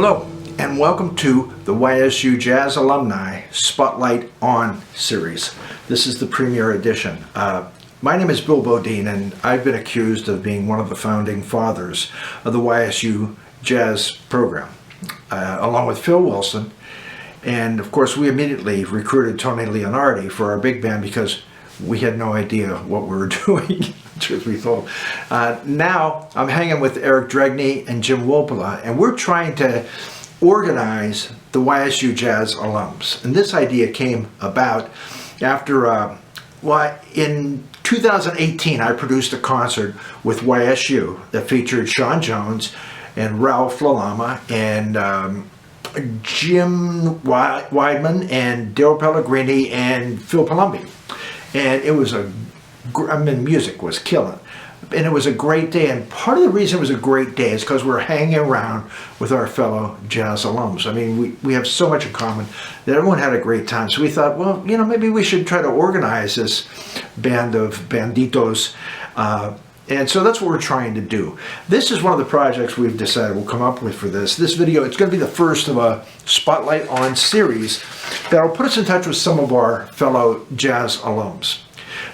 Hello, and welcome to the YSU Jazz Alumni Spotlight On series. This is the premiere edition. My name is Bill Bodine, and I've been accused of being one of the founding fathers of the YSU Jazz program, along with Phil Wilson. And of course, we immediately recruited Tony Leonardi for our big band because we had no idea what we were doing, truth be told. Now I'm hanging with Eric Dregne and Jim Wilpula, and we're trying to organize the YSU Jazz alums. And this idea came about after, in 2018, I produced a concert with YSU that featured Sean Jones and Ralph Lalama and Jim Weidman and Daryl Pellegrini and Phil Palumbi. And it was music was killing. And it was a great day. And part of the reason it was a great day is because we're hanging around with our fellow jazz alums. I mean, we have so much in common that everyone had a great time. So we thought, well, maybe we should try to organize this band of banditos. And so that's what we're trying to do. This is one of the projects we've decided we'll come up with for this. This video, it's going to be the first of a Spotlight On series that'll put us in touch with some of our fellow jazz alums.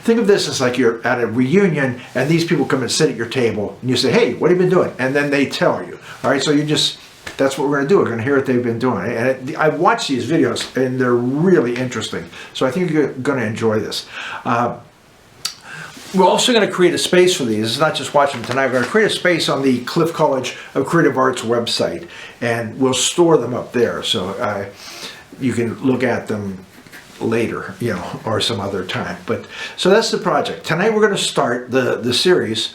Think of this as like you're at a reunion and these people come and sit at your table and you say, hey, what have you been doing? And then they tell you. All right, so that's what we're going to do. We're going to hear what they've been doing. And I've watched these videos and they're really interesting. So I think you're going to enjoy this. We're also going to create a space for these. It's not just watching them tonight. We're going to create a space on the Cliff College of Creative Arts website, and we'll store them up there so you can look at them later, or some other time. So that's the project. Tonight we're going to start the series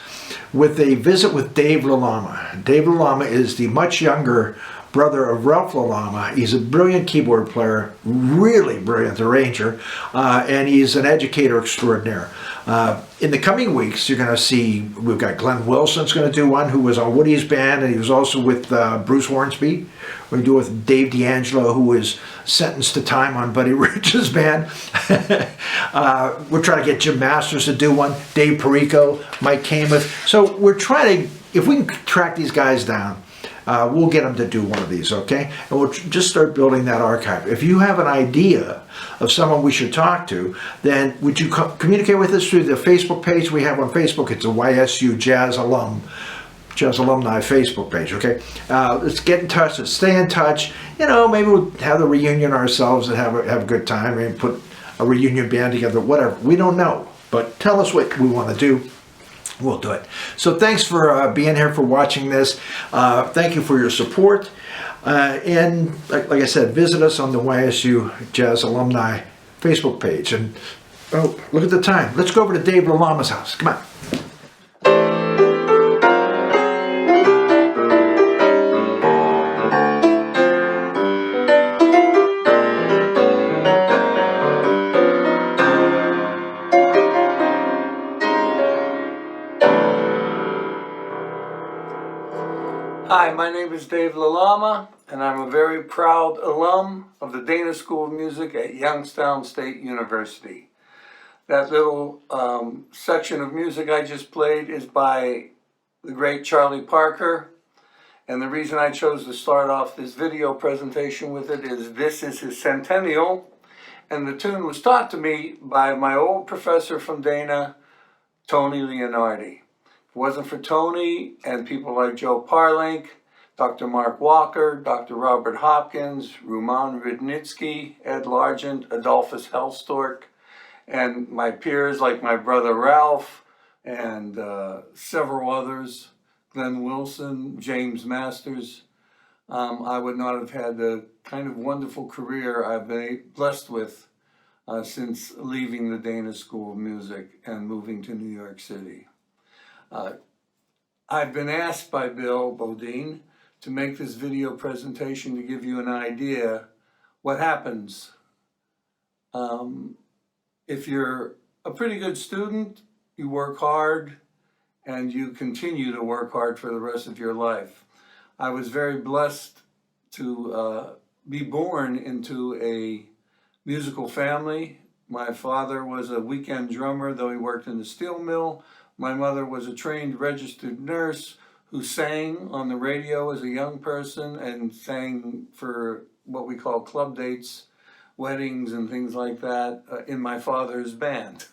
with a visit with Dave Lalama. Dave Lalama is the much younger brother of Ralph Lalama. He's a brilliant keyboard player, really brilliant arranger, and he's an educator extraordinaire. In the coming weeks, you're going to see, we've got Glenn Wilson's going to do one, who was on Woody's band, and he was also with Bruce Hornsby. We're going to do it with Dave D'Angelo, who was sentenced to time on Buddy Rich's band. We're trying to get Jim Masters to do one, Dave Perico, Mike Kamath. So we're trying to, if we can track these guys down, we'll get them to do one of these, okay? And we'll just start building that archive. If you have an idea of someone we should talk to, then would you communicate with us through the Facebook page we have on Facebook? It's a YSU Jazz Alumni Facebook page, okay? Let's get in touch, let's stay in touch. Maybe we'll have the reunion ourselves and have a good time and put a reunion band together, whatever. We don't know, but tell us what we want to do. We'll do it. So thanks for being here, for watching this. Thank you for your support. And like I said, visit us on the YSU Jazz Alumni Facebook page. And look at the time. Let's go over to Dave Lalama's house. Come on. Hi, my name is Dave Lalama, and I'm a very proud alum of the Dana School of Music at Youngstown State University. That little section of music I just played is by the great Charlie Parker, and the reason I chose to start off this video presentation with it is this is his centennial, and the tune was taught to me by my old professor from Dana, Tony Leonardi. If it wasn't for Tony and people like Joe Parlink, Dr. Mark Walker, Dr. Robert Hopkins, Ruman Rudnitsky, Ed Largent, Adolphus Helstork, and my peers like my brother Ralph and several others, Glenn Wilson, James Masters, I would not have had the kind of wonderful career I've been blessed with since leaving the Dana School of Music and moving to New York City. I've been asked by Bill Bodine to make this video presentation to give you an idea what happens if you're a pretty good student, you work hard, and you continue to work hard for the rest of your life. I was very blessed to be born into a musical family. My father was a weekend drummer, though he worked in the steel mill. My mother was a trained registered nurse who sang on the radio as a young person and sang for what we call club dates, weddings and things like that in my father's band.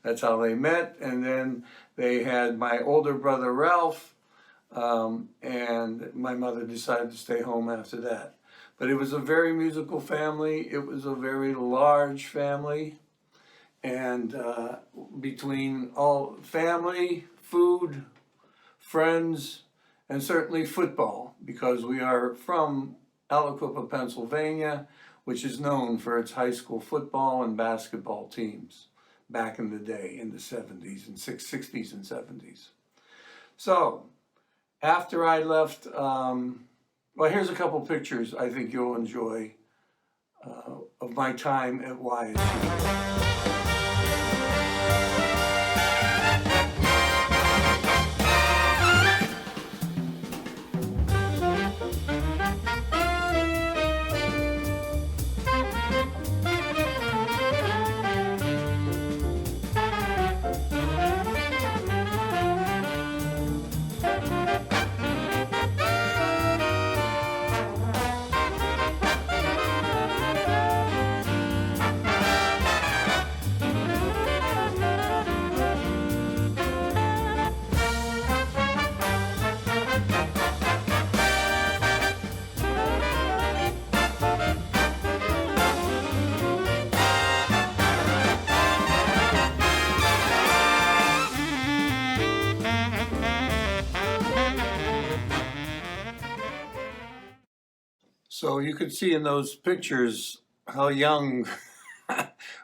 That's how they met. And then they had my older brother Ralph, and my mother decided to stay home after that. But it was a very musical family. It was a very large family. And between all family, food, friends, and certainly football, because we are from Aliquippa, Pennsylvania, which is known for its high school football and basketball teams back in the day, in the 70s and 60s and 70s. So after I left, well, here's a couple pictures I think you'll enjoy of my time at YSU. So you could see in those pictures how young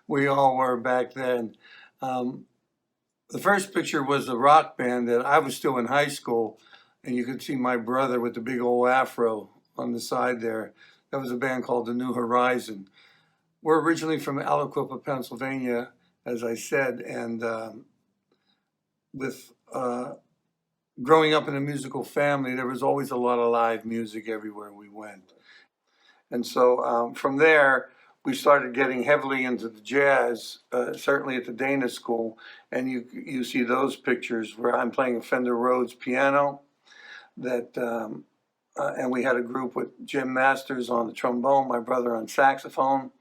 we all were back then. The first picture was a rock band that I was still in high school, and you could see my brother with the big old afro on the side there. That was a band called The New Horizon. We're originally from Aliquippa, Pennsylvania, as I said, and with growing up in a musical family, there was always a lot of live music everywhere we went. And so from there, we started getting heavily into the jazz, certainly at the Dana School. And you see those pictures where I'm playing a Fender Rhodes piano. And we had a group with Jim Masters on the trombone, my brother on saxophone.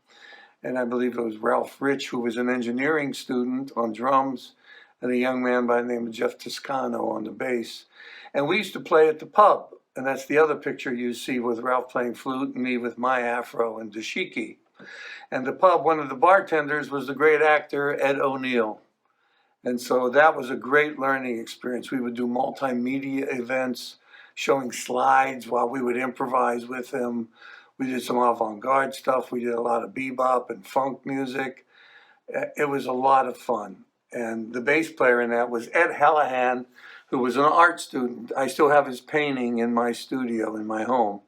And I believe it was Ralph Rich, who was an engineering student, on drums, and a young man by the name of Jeff Toscano on the bass. And we used to play at the pub. And that's the other picture you see with Ralph playing flute and me with my afro and dashiki. And the pub, one of the bartenders was the great actor Ed O'Neill. And so that was a great learning experience. We would do multimedia events, showing slides while we would improvise with him. We did some avant-garde stuff. We did a lot of bebop and funk music. It was a lot of fun. And the bass player in that was Ed Hallahan, who was an art student. I still have his painting in my studio in my home.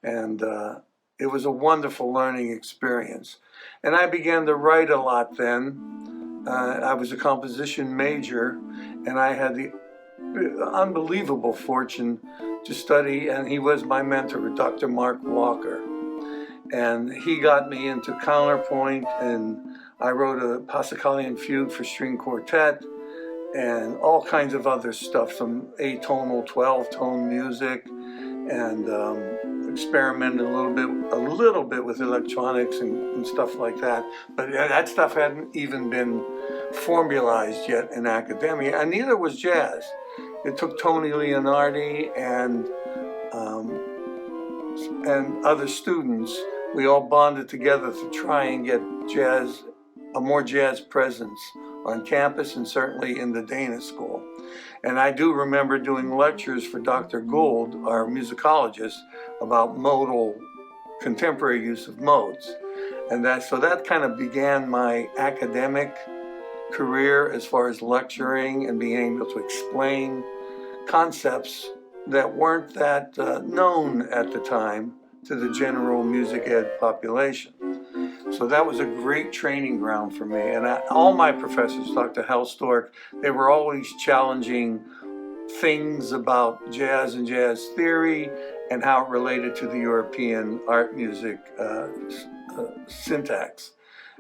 And it was a wonderful learning experience. And I began to write a lot then. I was a composition major, and I had the unbelievable fortune to study, and he was my mentor, Dr. Mark Walker. And he got me into counterpoint, and I wrote a Pascalian fugue for string quartet, and all kinds of other stuff, some atonal 12-tone music, and experimented a little bit with electronics and stuff like that. But that stuff hadn't even been formalized yet in academia, and neither was jazz. It took Tony Leonardi and other students. We all bonded together to try and get a more jazz presence on campus and certainly in the Dana School. And I do remember doing lectures for Dr. Gould, our musicologist, about modal, contemporary use of modes. And so that kind of began my academic career as far as lecturing and being able to explain concepts that weren't that known at the time to the general music ed population. So that was a great training ground for me. And all my professors, Dr. Helstork, they were always challenging things about jazz and jazz theory and how it related to the European art music syntax.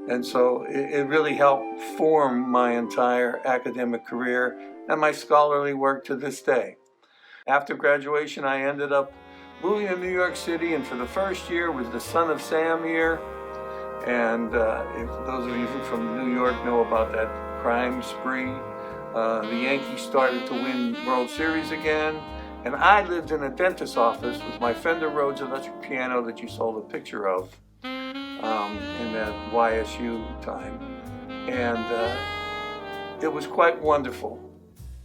And so it really helped form my entire academic career and my scholarly work to this day. After graduation, I ended up moving to New York City, and for the first year was the Son of Sam year. And if those of you from New York know about that crime spree, the Yankees started to win World Series again. And I lived in a dentist's office with my Fender Rhodes electric piano that you saw the picture of in that YSU time. And it was quite wonderful.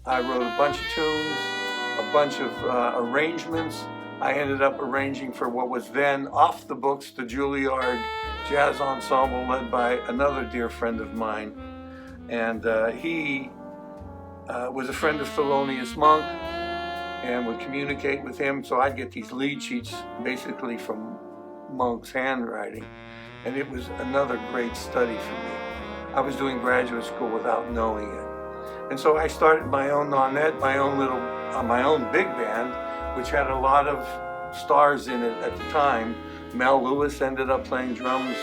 I wrote a bunch of tunes, a bunch of arrangements. I ended up arranging for what was then off the books, the Juilliard Jazz Ensemble, led by another dear friend of mine. And he was a friend of Thelonious Monk and would communicate with him. So I'd get these lead sheets basically from Monk's handwriting. And it was another great study for me. I was doing graduate school without knowing it. And so I started my own nonet, my own big band, which had a lot of stars in it at the time. Mel Lewis ended up playing drums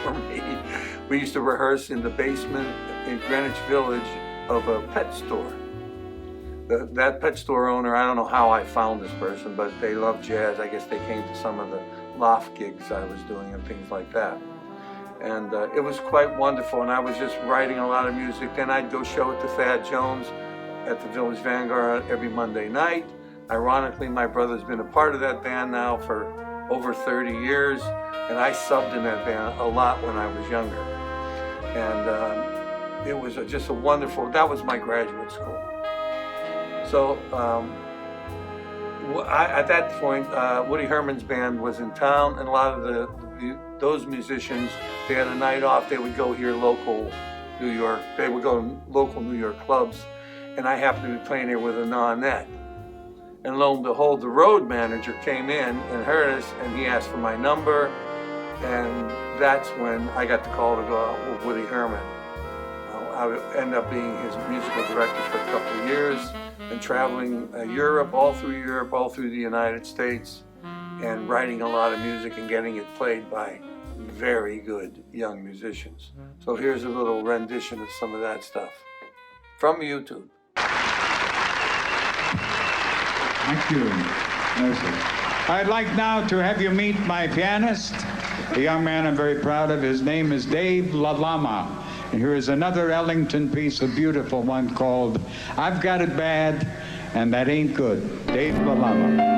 for me. We used to rehearse in the basement in Greenwich Village of a pet store. That pet store owner, I don't know how I found this person, but they love jazz. I guess they came to some of the loft gigs I was doing and things like that. And it was quite wonderful, and I was just writing a lot of music. Then I'd go show it to Thad Jones at the Village Vanguard every Monday night. Ironically, my brother's been a part of that band now for over 30 years, and I subbed in that band a lot when I was younger. And it was just a wonderful, that was my graduate school. So at that point, Woody Herman's band was in town, and a lot of those musicians, they had a night off, they would go here local New York, they would go to local New York clubs, and I happened to be playing here with a nonet. And lo and behold, the road manager came in and heard us, and he asked for my number, and that's when I got the call to go out with Woody Herman. I would end up being his musical director for a couple of years, and traveling Europe, all through the United States, and writing a lot of music and getting it played by very good young musicians. So here's a little rendition of some of that stuff from YouTube. Thank you. I'd like now to have you meet my pianist, a young man I'm very proud of. His name is Dave Lalama. And here is another Ellington piece, a beautiful one called I've Got It Bad, and That Ain't Good. Dave Lalama.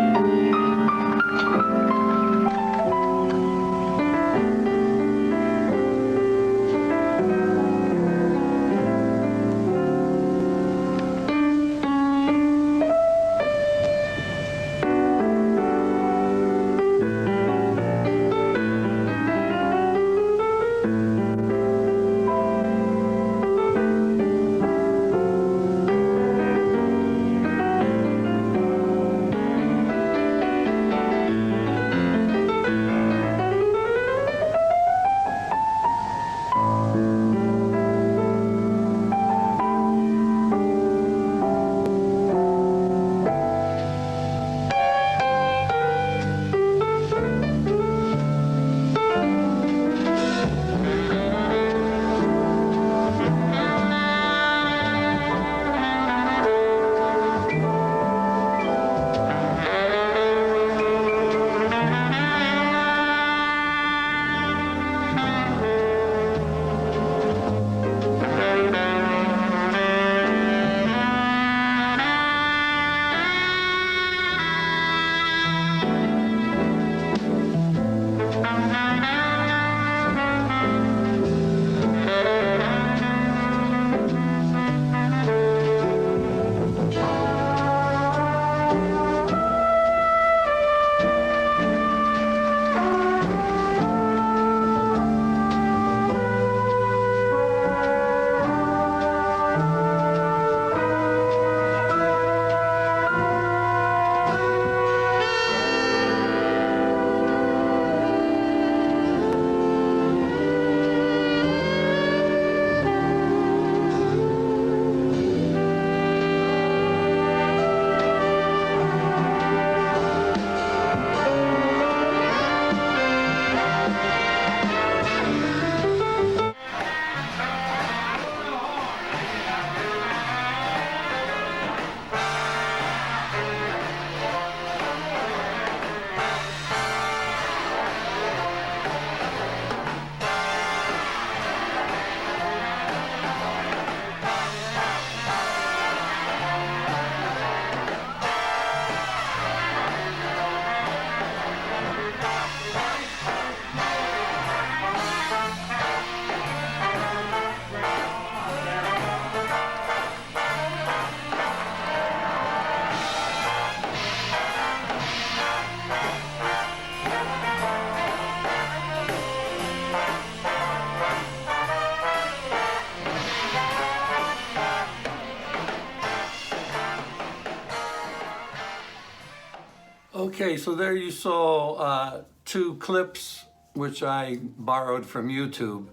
Okay, so there you saw two clips which I borrowed from YouTube.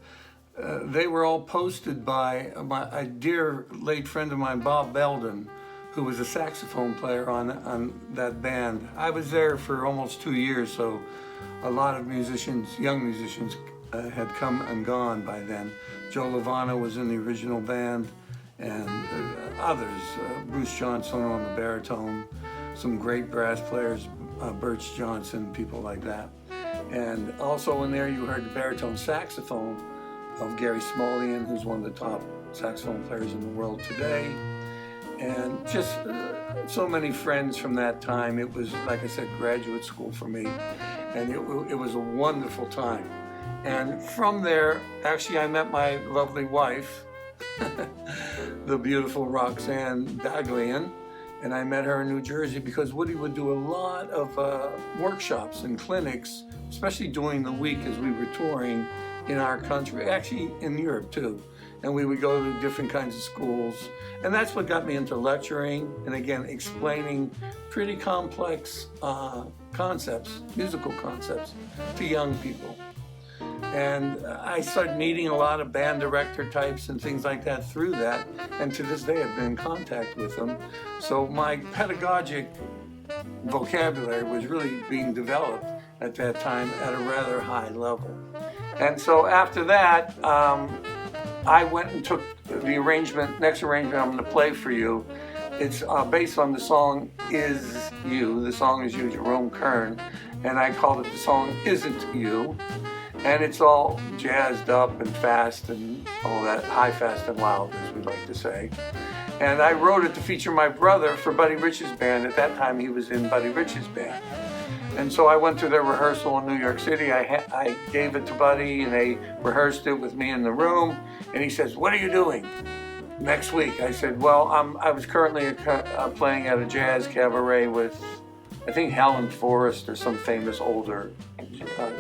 They were all posted by a dear late friend of mine, Bob Belden, who was a saxophone player on that band. I was there for almost 2 years, so a lot of musicians, young musicians, had come and gone by then. Joe Lovano was in the original band, and others, Bruce Johnson on the baritone, some great brass players, Birch Johnson, people like that. And also in there you heard the baritone saxophone of Gary Smolian, who's one of the top saxophone players in the world today. And just so many friends from that time. It was, like I said, graduate school for me. And it was a wonderful time. And from there, actually, I met my lovely wife, the beautiful Roxanne Daglian. And I met her in New Jersey because Woody would do a lot of workshops and clinics, especially during the week as we were touring in our country, actually in Europe too. And we would go to different kinds of schools. And that's what got me into lecturing and, again, explaining pretty complex concepts, musical concepts, to young people. And I started meeting a lot of band director types and things like that through that. And to this day, I've been in contact with them. So my pedagogic vocabulary was really being developed at that time at a rather high level. And so after that, I went and took the next arrangement I'm going to play for you. It's based on the song Is You. The song is you, Jerome Kern. And I called it the song Isn't You. And it's all jazzed up and fast and all that, high, fast, and loud, as we like to say. And I wrote it to feature my brother for Buddy Rich's band. At that time, he was in Buddy Rich's band. And so I went to their rehearsal in New York City. I gave it to Buddy, and they rehearsed it with me in the room. And he says, "What are you doing next week?" I said, "Well, I was currently playing at a jazz cabaret with, I think, Helen Forrest or some famous older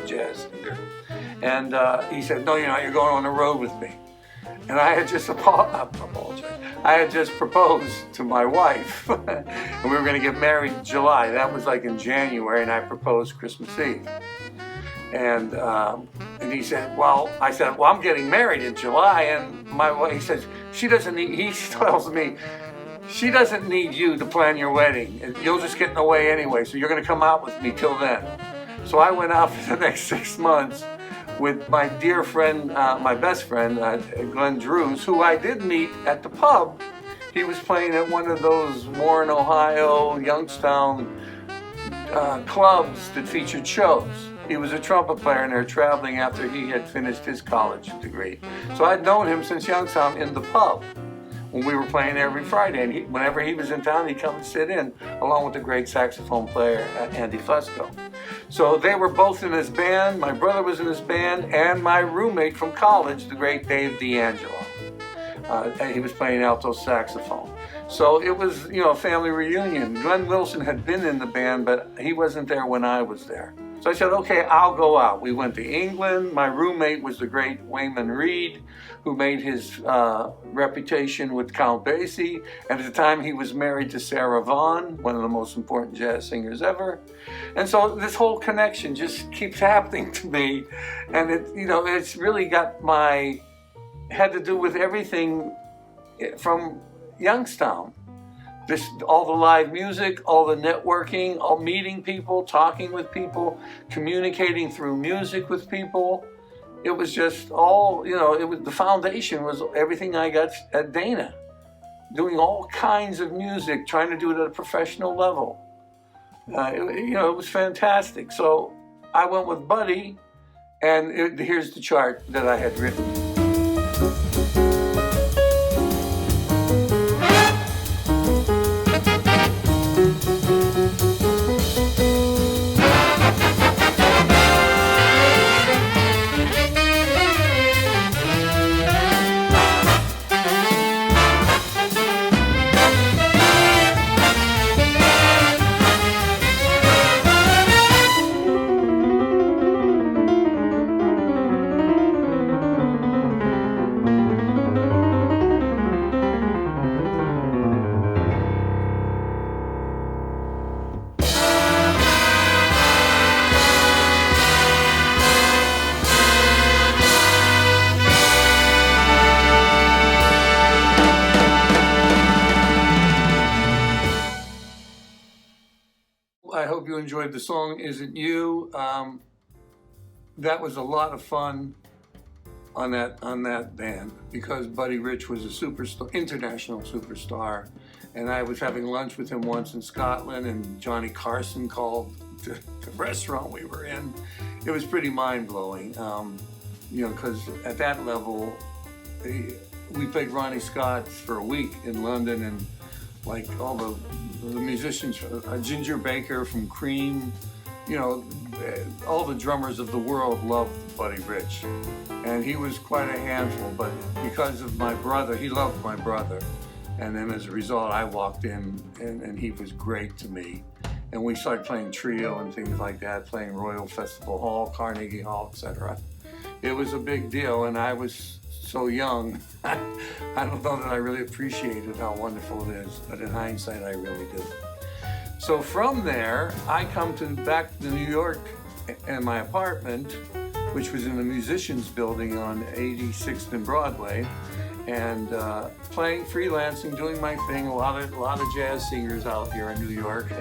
jazz singer." And he said, "No, you're not. You're going on the road with me." And I had just I had just proposed to my wife, and we were going to get married in July. That was like in January, and I proposed Christmas Eve. And he said, "Well," I said, "Well, I'm getting married in July." And my wife, he says, he tells me, "She doesn't need you to plan your wedding. You'll just get in the way anyway, so you're going to come out with me till then." So I went out for the next 6 months with my dear friend, my best friend, Glenn Drews, who I did meet at the pub. He was playing at one of those Warren, Ohio, Youngstown clubs that featured shows. He was a trumpet player, and they were traveling after he had finished his college degree. So I'd known him since Youngstown in the pub when we were playing every Friday. And whenever he was in town, he'd come and sit in, along with the great saxophone player, Andy Fusco. So they were both in his band. My brother was in his band, and my roommate from college, the great Dave D'Angelo. He was playing alto saxophone. So it was, a family reunion. Glenn Wilson had been in the band, but he wasn't there when I was there. So I said, "Okay, I'll go out." We went to England. My roommate was the great Wayman Reed, who made his reputation with Count Basie. And at the time, he was married to Sarah Vaughan, one of the most important jazz singers ever. And so this whole connection just keeps happening to me. And it's really had to do with everything from Youngstown. All the live music, all the networking, all meeting people, talking with people, communicating through music with people. It was just all, the foundation was everything I got at Dana. Doing all kinds of music, trying to do it at a professional level. It was fantastic. So I went with Buddy, and here's the chart that I had written. enjoyed the song Isn't You. That was a lot of fun on that band because Buddy Rich was a superstar, international superstar, and I was having lunch with him once in Scotland, and Johnny Carson called the restaurant we were in. It was pretty mind-blowing, you know, because at that level, we played Ronnie Scott's for a week in London, and like all the musicians, Ginger Baker from Cream, you know, all the drummers of the world loved Buddy Rich. And he was quite a handful, but because of my brother, he loved my brother. And then as a result, I walked in and he was great to me. And we started playing trio and things like that, playing Royal Festival Hall, Carnegie Hall, etc. It was a big deal, and I was so young. I don't know that I really appreciated how wonderful it is, but in hindsight, I really do. So from there, I come back to New York in my apartment, which was in the Musicians Building on 86th and Broadway, and playing, freelancing, doing my thing. A lot of jazz singers out here in New York,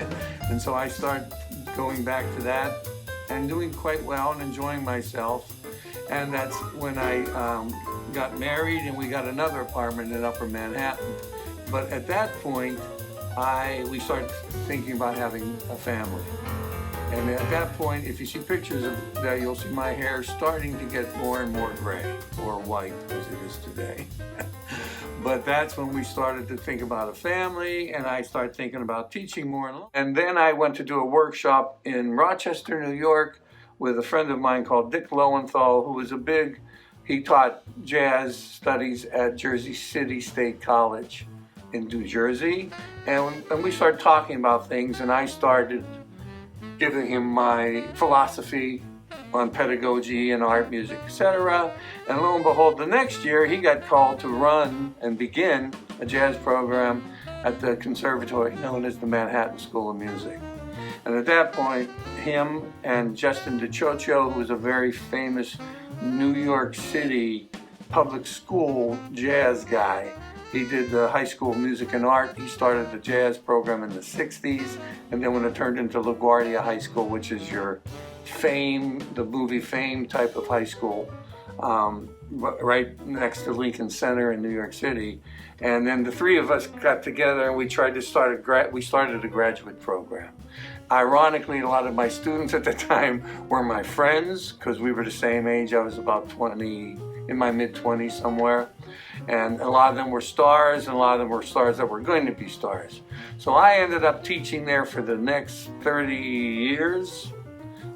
and so I started going back to that and doing quite well and enjoying myself. And that's when I got married, and we got another apartment in Upper Manhattan. But at that point, we started thinking about having a family. And at that point, if you see pictures of that, you'll see my hair starting to get more and more gray, or white as it is today. But that's when we started to think about a family, and I started thinking about teaching more. And then I went to do a workshop in Rochester, New York, with a friend of mine called Dick Lowenthal, who was he taught jazz studies at Jersey City State College in New Jersey. And we started talking about things, and I started giving him my philosophy on pedagogy and art, music, etc. And lo and behold, the next year he got called to run and begin a jazz program at the conservatory known as the Manhattan School of Music. And at that point, him and Justin DiCioccio, who was a very famous New York City public school jazz guy, he did the High School of Music and Art. He started the jazz program in the 60s, and then when it turned into LaGuardia High School, which is your Fame, the movie Fame type of high school, right next to Lincoln Center in New York City. And then the three of us got together and we tried to we started a graduate program. Ironically, a lot of my students at the time were my friends because we were the same age. I was about 20, in my mid-20s somewhere. And a lot of them were stars, and a lot of them were stars that were going to be stars. So I ended up teaching there for the next 30 years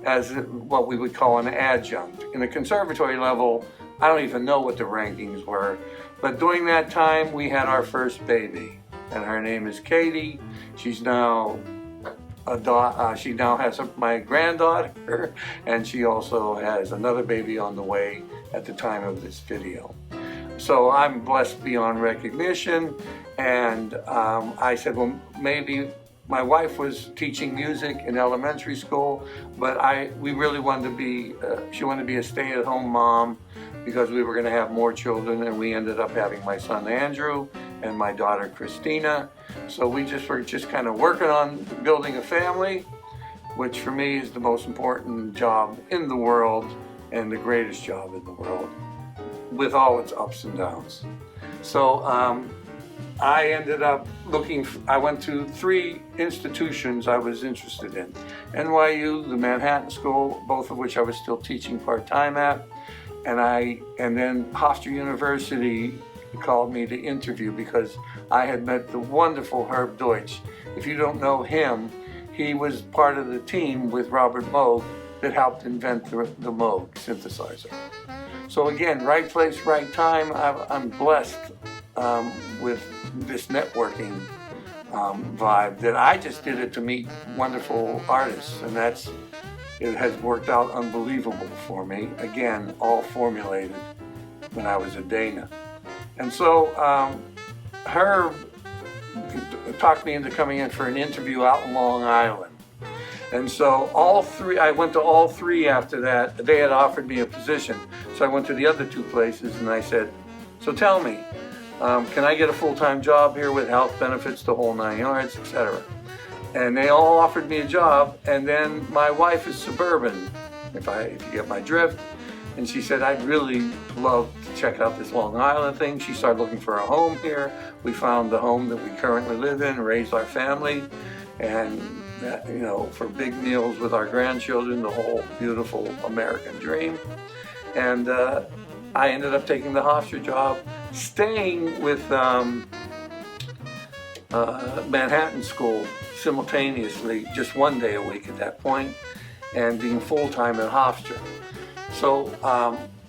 as what we would call an adjunct. In the conservatory level, I don't even know what the rankings were, but during that time we had our first baby, and her name is Katie. She's now she now has my granddaughter, and she also has another baby on the way at the time of this video. So I'm blessed beyond recognition, and I said, well, maybe my wife was teaching music in elementary school, but we really wanted to be, she wanted to be a stay-at-home mom because we were going to have more children, and we ended up having my son Andrew and my daughter Christina. So we were just kind of working on building a family, which for me is the most important job in the world and the greatest job in the world, with all its ups and downs. So I ended up I went to 3 institutions I was interested in. NYU, the Manhattan School, both of which I was still teaching part-time at, and then Hofstra University called me to interview because I had met the wonderful Herb Deutsch. If you don't know him, he was part of the team with Robert Moog that helped invent the Moog synthesizer. So again, right place, right time. I'm blessed with this networking vibe that I just did it to meet wonderful artists, and it has worked out unbelievable for me. Again, all formulated when I was at Dana. And so Herb talked me into coming in for an interview out in Long Island. And so I went to all 3 after that. They had offered me a position. So I went to the other 2 places and I said, so tell me, can I get a full-time job here with health benefits, the whole 9 yards, etc.? and they all offered me a job. And then my wife is suburban, if you get my drift. And she said, I'd really love to check out this Long Island thing. She started looking for a home here. We found the home that we currently live in, raised our family, and that, you know, for big meals with our grandchildren, the whole beautiful American dream. And I ended up taking the Hofstra job, staying with Manhattan School simultaneously, just one day a week at that point, and being full-time at Hofstra. So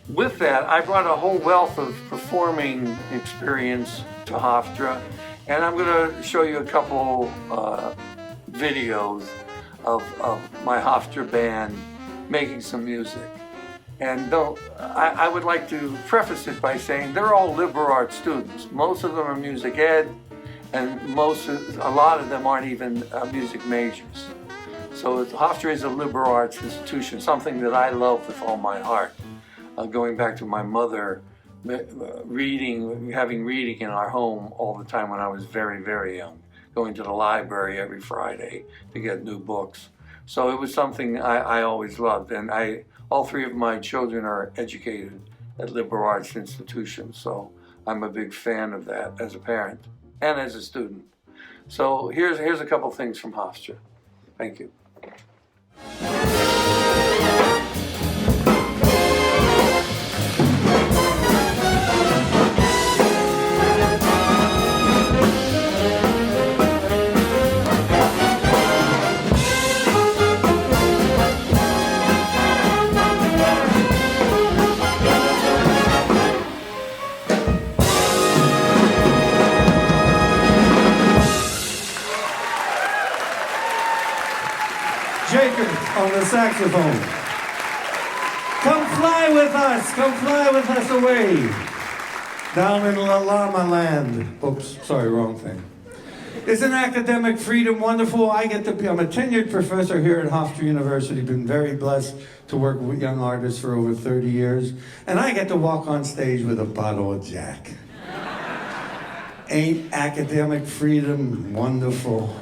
with that, I brought a whole wealth of performing experience to Hofstra, and I'm going to show you a couple videos of my Hofstra band making some music. And I would like to preface it by saying they're all liberal arts students. Most of them are music ed, and a lot of them aren't even music majors. So Hofstra is a liberal arts institution, something that I love with all my heart. Going back to my mother, having reading in our home all the time when I was very, very young, going to the library every Friday to get new books. So it was something I always loved, and all three of my children are educated at liberal arts institutions, so I'm a big fan of that as a parent and as a student. So here's a couple things from Hofstra. Thank you. On the saxophone. Come fly with us away. Down in Lalama land. Oops, sorry, wrong thing. Isn't academic freedom wonderful? I'm a tenured professor here at Hofstra University, been very blessed to work with young artists for over 30 years, and I get to walk on stage with a bottle of Jack. Ain't academic freedom wonderful?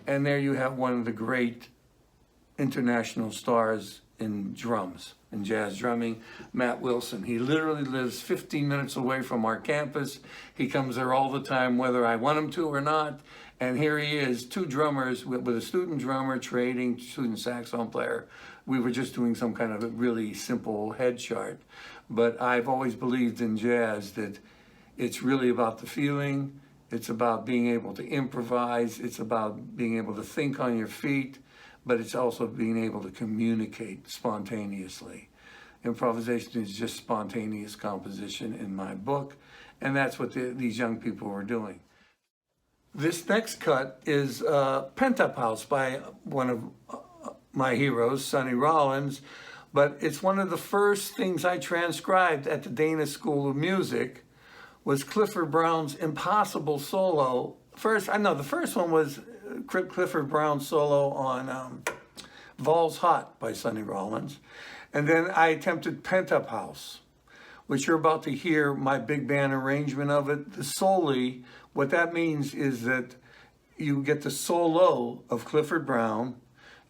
And there you have one of the great international stars in drums, in jazz drumming, Matt Wilson. He literally lives 15 minutes away from our campus. He comes there all the time, whether I want him to or not. And here he is, two drummers with a student drummer trading, student saxophone player. We were just doing some kind of a really simple head chart. But I've always believed in jazz that It's really about the feeling. It's about being able to improvise. It's about being able to think on your feet, but it's also being able to communicate spontaneously. Improvisation is just spontaneous composition in my book, and that's what these young people were doing. This next cut is Pent-Up House by one of my heroes, Sonny Rollins, but it's one of the first things I transcribed at the Dana School of Music was Clifford Brown's Impossible Solo. The first one was Clifford Brown's solo on Vols Hot by Sonny Rollins. And then I attempted Pent-Up House, which you're about to hear my big band arrangement of it. The soli, what that means is that you get the solo of Clifford Brown,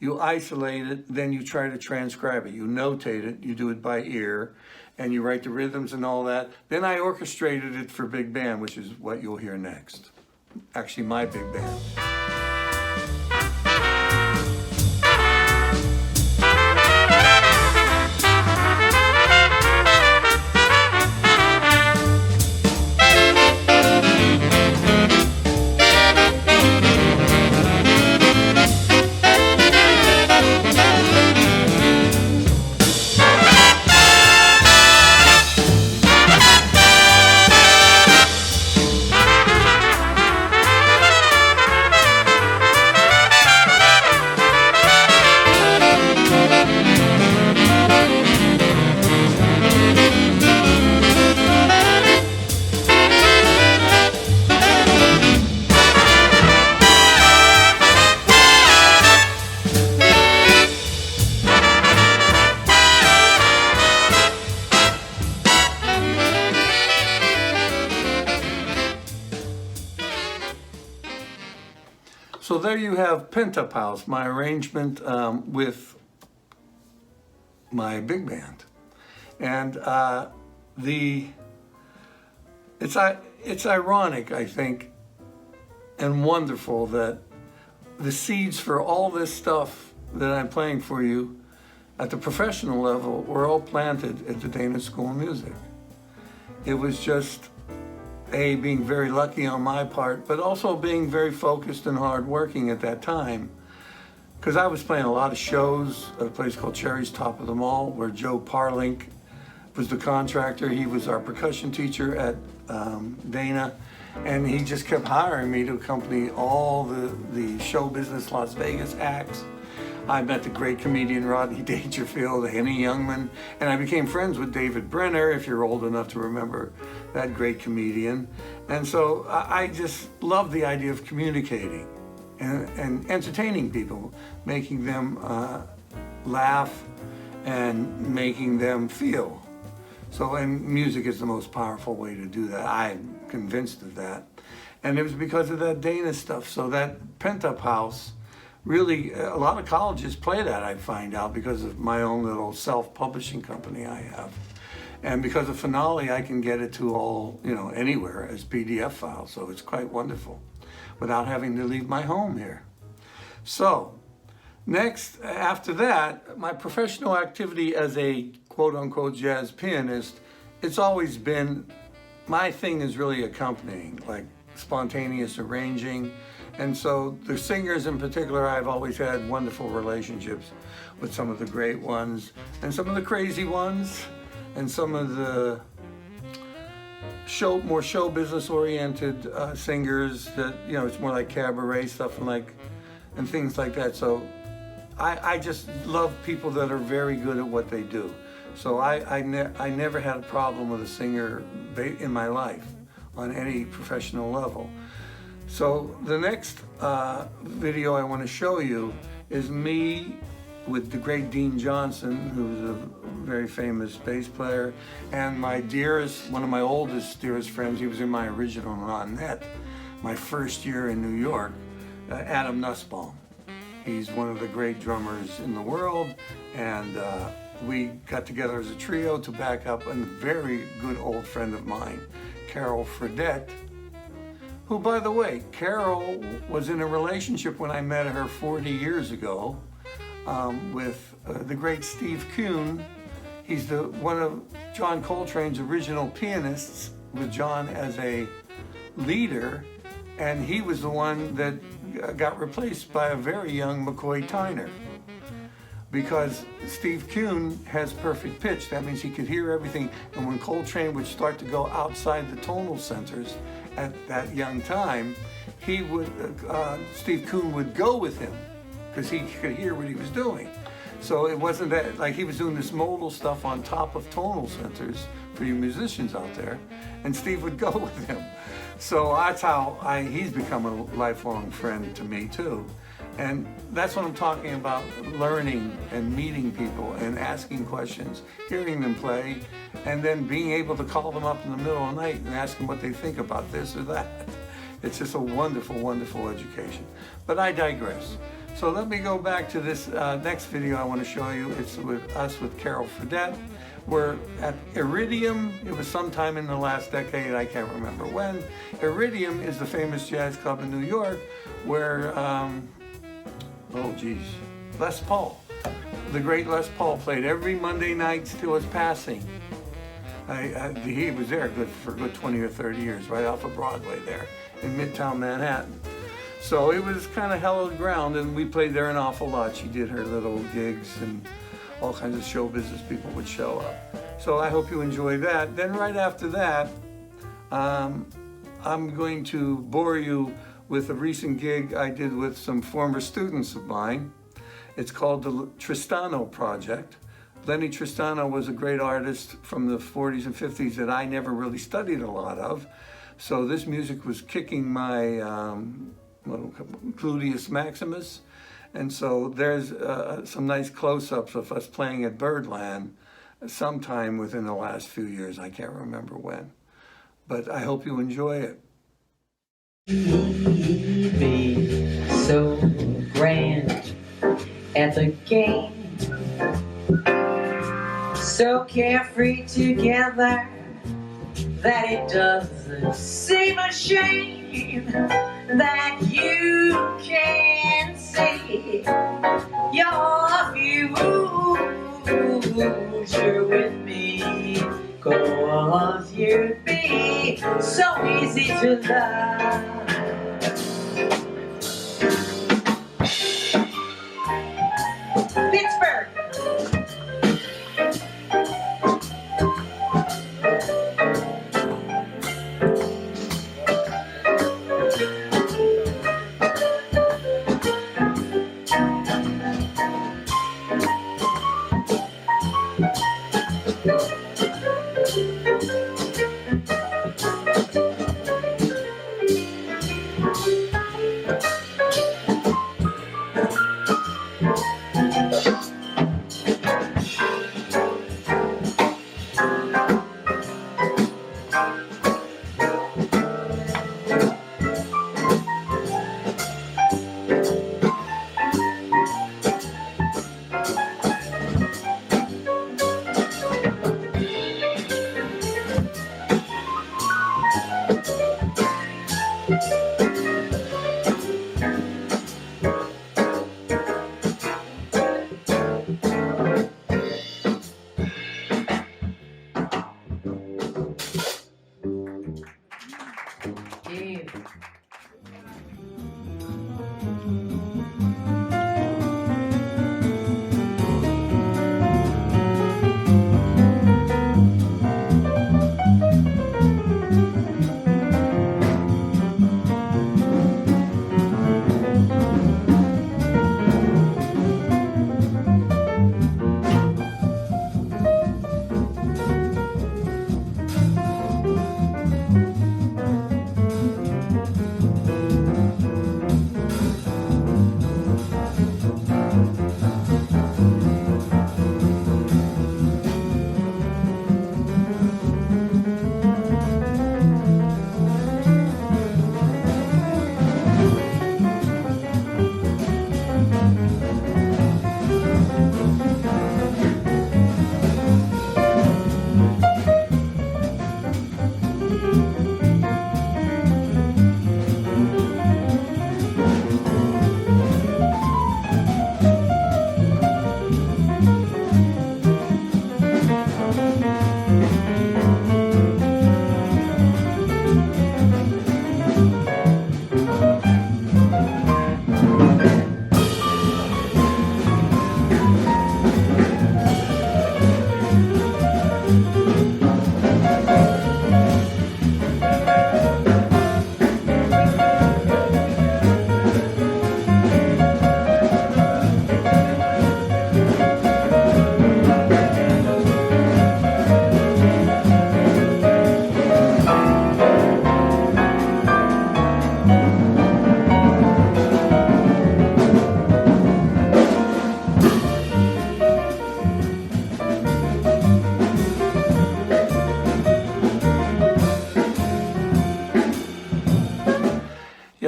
you isolate it, then you try to transcribe it. You notate it, you do it by ear, and you write the rhythms and all that. Then I orchestrated it for big band, which is what you'll hear next. Actually, my big band. So there you have Pent-Up House, my arrangement with my big band. And it's ironic, I think, and wonderful that the seeds for all this stuff that I'm playing for you at the professional level were all planted at the Dana School of Music. It was just being very lucky on my part, but also being very focused and hardworking at that time. Because I was playing a lot of shows at a place called Cherry's Top of the Mall, where Joe Parlink was the contractor. He was our percussion teacher at Dana, and he just kept hiring me to accompany all the show business Las Vegas acts. I met the great comedian Rodney Dangerfield, Henny Youngman, and I became friends with David Brenner, if you're old enough to remember that great comedian. And so I just love the idea of communicating and entertaining people, making them laugh and making them feel. So, and music is the most powerful way to do that. I'm convinced of that. And it was because of that Dana stuff. So that Pent-Up House, really, a lot of colleges play that, I find out, because of my own little self-publishing company I have. And because of Finale, I can get it to all, anywhere as PDF files. So it's quite wonderful without having to leave my home here. So next, after that, my professional activity as a quote-unquote jazz pianist, it's always been, my thing is really accompanying, like spontaneous arranging. And so the singers in particular, I've always had wonderful relationships with some of the great ones and some of the crazy ones and some of the more show business oriented singers that, it's more like cabaret stuff and things like that. So I just love people that are very good at what they do. So I never had a problem with a singer in my life on any professional level. So the next video I want to show you is me with the great Dean Johnson, who's a very famous bass player, and my dearest, one of my oldest, dearest friends. He was in my original Ronette, my first year in New York, Adam Nussbaum. He's one of the great drummers in the world, and we got together as a trio to back up a very good old friend of mine, Carol Fredette, who, by the way, Carol was in a relationship when I met her 40 years ago with the great Steve Kuhn. He's one of John Coltrane's original pianists with John as a leader, and he was the one that got replaced by a very young McCoy Tyner. Because Steve Kuhn has perfect pitch. That means he could hear everything. And when Coltrane would start to go outside the tonal centers at that young time, he would, Steve Kuhn would go with him because he could hear what he was doing. So it wasn't that, like he was doing this modal stuff on top of tonal centers for you musicians out there, and Steve would go with him. So that's how he's become a lifelong friend to me too. And that's what I'm talking about, learning and meeting people and asking questions, hearing them play, and then being able to call them up in the middle of the night and ask them what they think about this or that. It's just a wonderful, wonderful education. But I digress. So let me go back to this next video I want to show you. It's with us with Carol Fredette. We're at Iridium. It was sometime in the last decade, I can't remember when. Iridium is the famous jazz club in New York where Les Paul. The great Les Paul played every Monday night till his passing. He was there for a good 20 or 30 years, right off of Broadway there in Midtown Manhattan. So it was kind of hallowed ground, and we played there an awful lot. She did her little gigs, and all kinds of show business people would show up. So I hope you enjoy that. Then right after that, I'm going to bore you with a recent gig I did with some former students of mine. It's called the Tristano Project. Lenny Tristano was a great artist from the 40s and 50s that I never really studied a lot of. So this music was kicking my gluteus maximus. And so there's some nice close-ups of us playing at Birdland sometime within the last few years. I can't remember when. But I hope you enjoy it. Be so grand at the game, so carefree together that it doesn't seem a shame that you can say your future with me, 'cause you'd be so easy to love. Pittsburgh.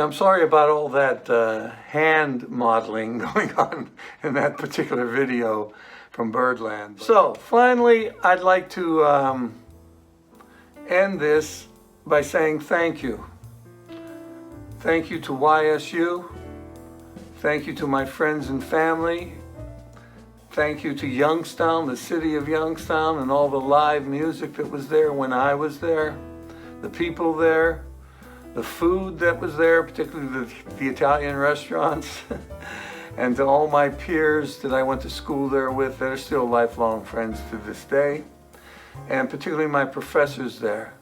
I'm sorry about all that hand modeling going on in that particular video from Birdland. So finally, I'd like to end this by saying thank you. Thank you to YSU. Thank you to my friends and family. Thank you to Youngstown, the city of Youngstown, and all the live music that was there when I was there, the people there, the food that was there, particularly the Italian restaurants, and to all my peers that I went to school there with that are still lifelong friends to this day, and particularly my professors there.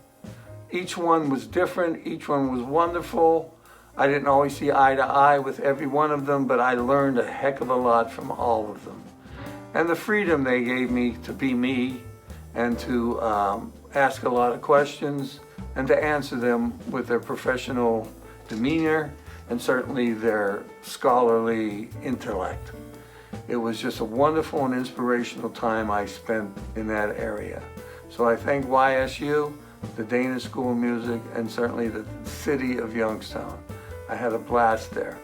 Each one was different, each one was wonderful. I didn't always see eye to eye with every one of them, but I learned a heck of a lot from all of them. And the freedom they gave me to be me and to ask a lot of questions and to answer them with their professional demeanor and certainly their scholarly intellect. It was just a wonderful and inspirational time I spent in that area. So I thank YSU, the Dana School of Music, and certainly the city of Youngstown. I had a blast there.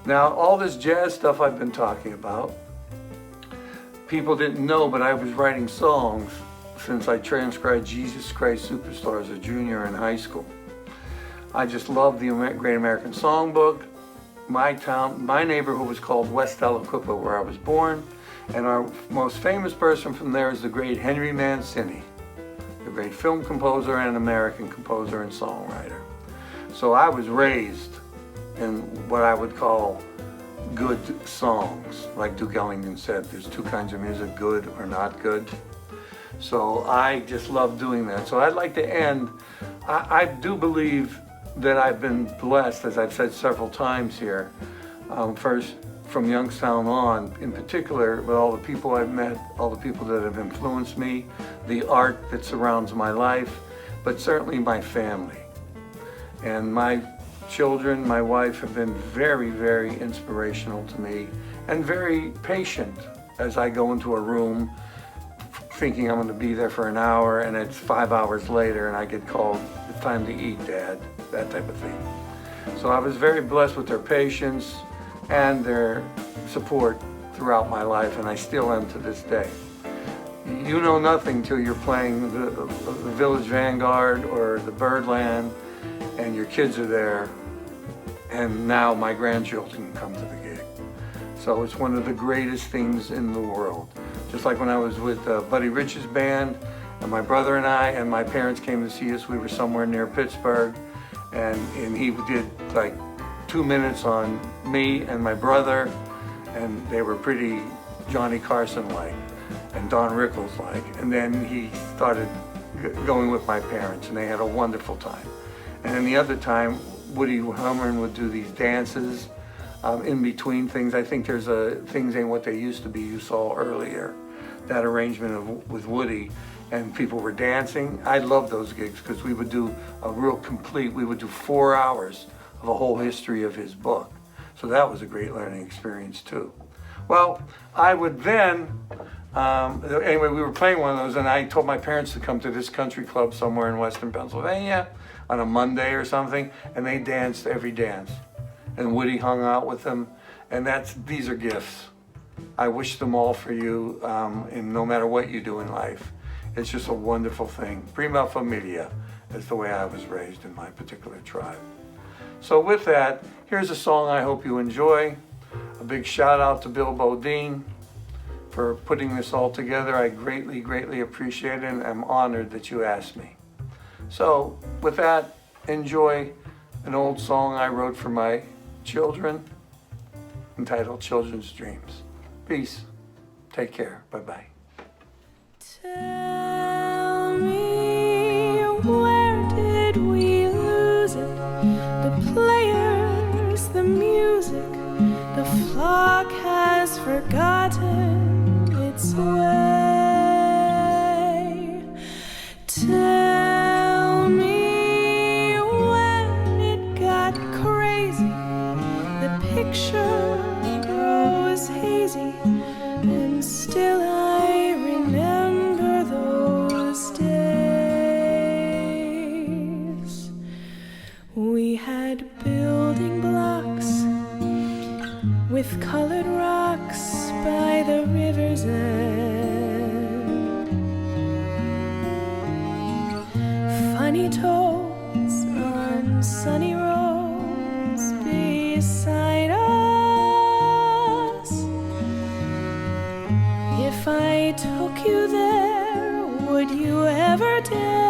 Now, all this jazz stuff I've been talking about, people didn't know, but I was writing songs since I transcribed Jesus Christ Superstar as a junior in high school. I just loved the Great American Songbook. My town, my neighborhood was called West Aliquippa, where I was born, and our most famous person from there is the great Henry Mancini, the great film composer and American composer and songwriter. So I was raised in what I would call good songs. Like Duke Ellington said, there's two kinds of music, good or not good. So I just love doing that. So I'd like to end, I do believe that I've been blessed, as I've said several times here, first from Youngstown on, in particular, with all the people I've met, all the people that have influenced me, the art that surrounds my life, but certainly my family. And my children, my wife have been very, very inspirational to me and very patient as I go into a room thinking I'm going to be there for an hour and it's 5 hours later and I get called, it's time to eat, Dad, that type of thing. So I was very blessed with their patience and their support throughout my life, and I still am to this day. You know nothing till you're playing the Village Vanguard or the Birdland and your kids are there, and now my grandchildren come to the gig. So it's one of the greatest things in the world. Just like when I was with Buddy Rich's band, and my brother and I, and my parents came to see us, we were somewhere near Pittsburgh, and he did like 2 minutes on me and my brother, and they were pretty Johnny Carson-like and Don Rickles-like. And then he started going with my parents, and they had a wonderful time. And then the other time, Woody Herman would do these dances in between things. I think there's Things Ain't What They Used to Be you saw earlier, that arrangement with Woody, and people were dancing. I love those gigs because we would do we would do 4 hours of a whole history of his book. So that was a great learning experience too. Well, I would then, anyway, we were playing one of those, and I told my parents to come to this country club somewhere in Western Pennsylvania on a Monday or something, and they danced every dance. And Woody hung out with them, and these are gifts. I wish them all for you, and no matter what you do in life. It's just a wonderful thing. Prima familia is the way I was raised in my particular tribe. So with that, here's a song I hope you enjoy. A big shout out to Bill Bodine for putting this all together. I greatly, greatly appreciate it, and I'm honored that you asked me. So with that, enjoy an old song I wrote for my children entitled Children's Dreams. Peace. Take care. Bye-bye. Tell me, where did we lose it? The players, the music, the flock has forgotten its way. Tell me when it got crazy, the picture grows hazy, and still I remember those days. We had buildings colored rocks by the river's end, funny toads on sunny roads beside us. If I took you there, would you ever dare